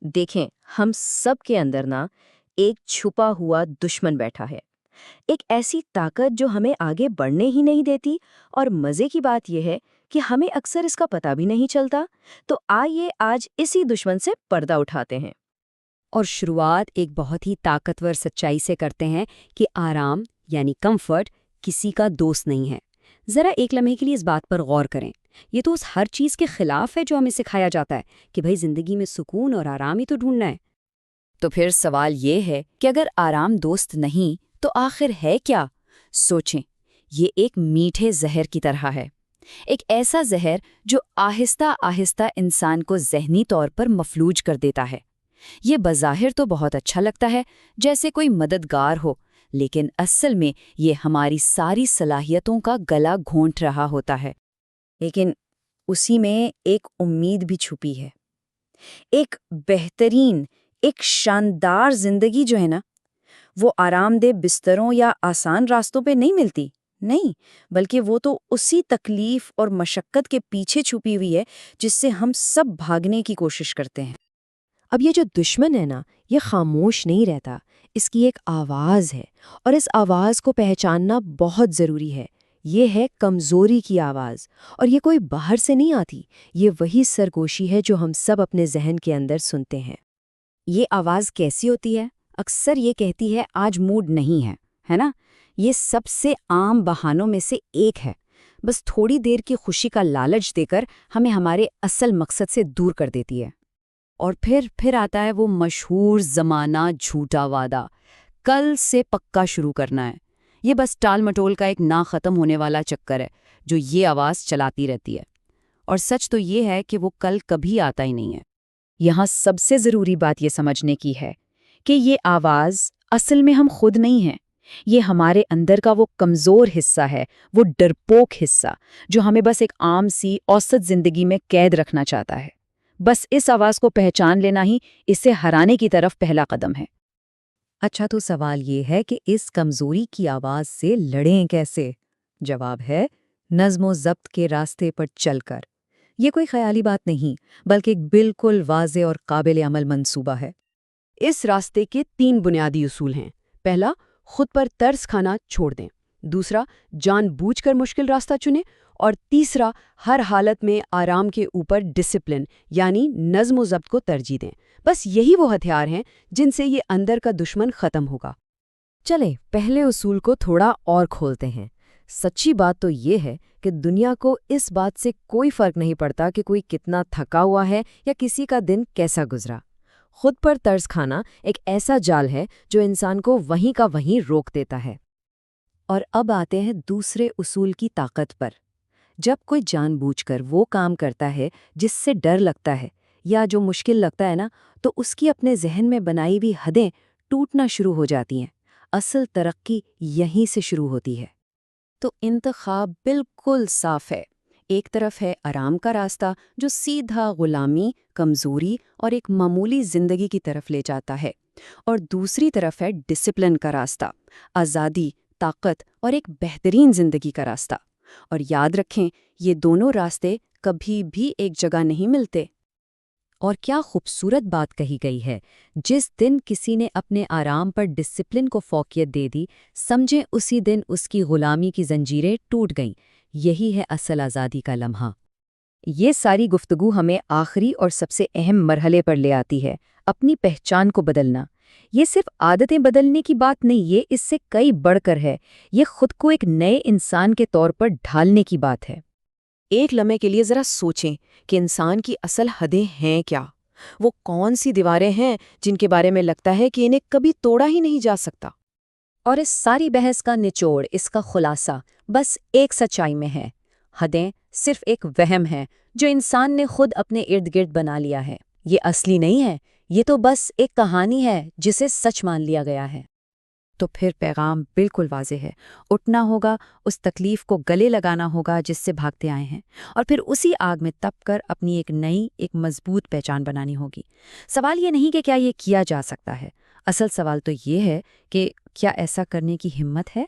دیکھیں، ہم سب کے اندر نا ایک چھپا ہوا دشمن بیٹھا ہے، ایک ایسی طاقت جو ہمیں آگے بڑھنے ہی نہیں دیتی، اور مزے کی بات یہ ہے کہ ہمیں اکثر اس کا پتہ بھی نہیں چلتا۔ تو آئیے آج اسی دشمن سے پردہ اٹھاتے ہیں۔ اور شروعات ایک بہت ہی طاقتور سچائی سے کرتے ہیں کہ آرام یعنی کمفرٹ کسی کا دوست نہیں ہے۔ ذرا ایک لمحے کے لیے اس بات پر غور کریں۔ یہ تو اس ہر چیز کے خلاف ہے جو ہمیں سکھایا جاتا ہے کہ بھئی زندگی میں سکون اور آرام ہی تو ڈھونڈنا ہے۔ تو پھر سوال یہ ہے کہ اگر آرام دوست نہیں تو آخر ہے کیا؟ سوچیں، یہ ایک میٹھے زہر کی طرح ہے، ایک ایسا زہر جو آہستہ آہستہ انسان کو ذہنی طور پر مفلوج کر دیتا ہے۔ یہ بظاہر تو بہت اچھا لگتا ہے، جیسے کوئی مددگار ہو، لیکن اصل میں یہ ہماری ساری صلاحیتوں کا گلا گھونٹ رہا ہوتا ہے۔ لیکن اسی میں ایک امید بھی چھپی ہے، ایک بہترین، ایک شاندار زندگی جو ہے نا، وہ آرام دہ بستروں یا آسان راستوں پہ نہیں ملتی، نہیں، بلکہ وہ تو اسی تکلیف اور مشقت کے پیچھے چھپی ہوئی ہے جس سے ہم سب بھاگنے کی کوشش کرتے ہیں۔ اب یہ جو دشمن ہے نا، یہ خاموش نہیں رہتا، اس کی ایک آواز ہے، اور اس آواز کو پہچاننا بہت ضروری ہے۔ یہ ہے کمزوری کی آواز، اور یہ کوئی باہر سے نہیں آتی، یہ وہی سرگوشی ہے جو ہم سب اپنے ذہن کے اندر سنتے ہیں۔ یہ آواز کیسی ہوتی ہے؟ اکثر یہ کہتی ہے آج موڈ نہیں ہے نا؟ یہ سب سے عام بہانوں میں سے ایک ہے، بس تھوڑی دیر کی خوشی کا لالچ دے کر ہمیں ہمارے اصل مقصد سے دور کر دیتی ہے۔ اور پھر آتا ہے وہ مشہور زمانہ جھوٹا وعدہ، کل سے پکا شروع کرنا ہے۔ یہ بس ٹال مٹول کا ایک نہ ختم ہونے والا چکر ہے جو یہ آواز چلاتی رہتی ہے، اور سچ تو یہ ہے کہ وہ کل کبھی آتا ہی نہیں ہے۔ یہاں سب سے ضروری بات یہ سمجھنے کی ہے کہ یہ آواز اصل میں ہم خود نہیں ہیں، یہ ہمارے اندر کا وہ کمزور حصہ ہے، وہ ڈرپوک حصہ جو ہمیں بس ایک عام سی اوسط زندگی میں قید رکھنا چاہتا ہے۔ بس اس آواز کو پہچان لینا ہی اسے ہرانے کی طرف پہلا قدم ہے۔ اچھا، تو سوال یہ ہے کہ اس کمزوری کی آواز سے لڑیں کیسے؟ جواب ہے نظم و ضبط کے راستے پر چل کر۔ یہ کوئی خیالی بات نہیں، بلکہ ایک بالکل واضح اور قابل عمل منصوبہ ہے۔ اس راستے کے 3 بنیادی اصول ہیں۔ پہلا، خود پر ترس کھانا چھوڑ دیں۔ دوسرا، جان بوجھ کر مشکل راستہ چنیں۔ اور تیسرا، ہر حالت میں آرام کے اوپر ڈسپلن یعنی نظم و ضبط کو ترجیح دیں۔ بس یہی وہ ہتھیار ہیں جن سے یہ اندر کا دشمن ختم ہوگا۔ چلیں پہلے اصول کو تھوڑا اور کھولتے ہیں۔ سچی بات تو یہ ہے کہ دنیا کو اس بات سے کوئی فرق نہیں پڑتا کہ کوئی کتنا تھکا ہوا ہے یا کسی کا دن کیسا گزرا۔ خود پر ترس کھانا ایک ایسا جال ہے جو انسان کو وہیں کا وہیں روک دیتا ہے۔ اور اب آتے ہیں دوسرے اصول کی طاقت پر۔ جب کوئی جان بوجھ کر وہ کام کرتا ہے جس سے ڈر لگتا ہے یا جو مشکل لگتا ہے نا، تو اس کی اپنے ذہن میں بنائی ہوئی حدیں ٹوٹنا شروع ہو جاتی ہیں۔ اصل ترقی یہیں سے شروع ہوتی ہے۔ تو انتخاب بالکل صاف ہے۔ ایک طرف ہے آرام کا راستہ جو سیدھا غلامی، کمزوری اور ایک معمولی زندگی کی طرف لے جاتا ہے، اور دوسری طرف ہے ڈسپلن کا راستہ، آزادی، طاقت اور ایک بہترین زندگی کا راستہ۔ اور یاد رکھیں، یہ دونوں راستے کبھی بھی ایک جگہ نہیں ملتے۔ اور کیا خوبصورت بات کہی گئی ہے، جس دن کسی نے اپنے آرام پر ڈسپلن کو فوقیت دے دی، سمجھیں اسی دن اس کی غلامی کی زنجیریں ٹوٹ گئیں۔ یہی ہے اصل آزادی کا لمحہ۔ یہ ساری گفتگو ہمیں آخری اور سب سے اہم مرحلے پر لے آتی ہے، اپنی پہچان کو بدلنا۔ یہ صرف عادتیں بدلنے کی بات نہیں، یہ اس سے کئی بڑھ کر ہے، یہ خود کو ایک نئے انسان کے طور پر ڈھالنے کی بات ہے۔ ایک لمحے کے لیے ذرا سوچیں کہ انسان کی اصل حدیں ہیں کیا؟ وہ کون سی دیواریں ہیں جن کے بارے میں لگتا ہے کہ انہیں کبھی توڑا ہی نہیں جا سکتا؟ اور اس ساری بحث کا نچوڑ، اس کا خلاصہ بس ایک سچائی میں ہے: حدیں صرف ایک وہم ہے جو انسان نے خود اپنے ارد گرد بنا لیا ہے۔ یہ اصلی نہیں ہے، یہ تو بس ایک کہانی ہے جسے سچ مان لیا گیا ہے۔ تو پھر پیغام بالکل واضح ہے، اٹھنا ہوگا، اس تکلیف کو گلے لگانا ہوگا جس سے بھاگتے آئے ہیں، اور پھر اسی آگ میں تپ کر اپنی ایک نئی، ایک مضبوط پہچان بنانی ہوگی۔ سوال یہ نہیں کہ کیا یہ کیا جا سکتا ہے، اصل سوال تو یہ ہے کہ کیا ایسا کرنے کی ہمت ہے؟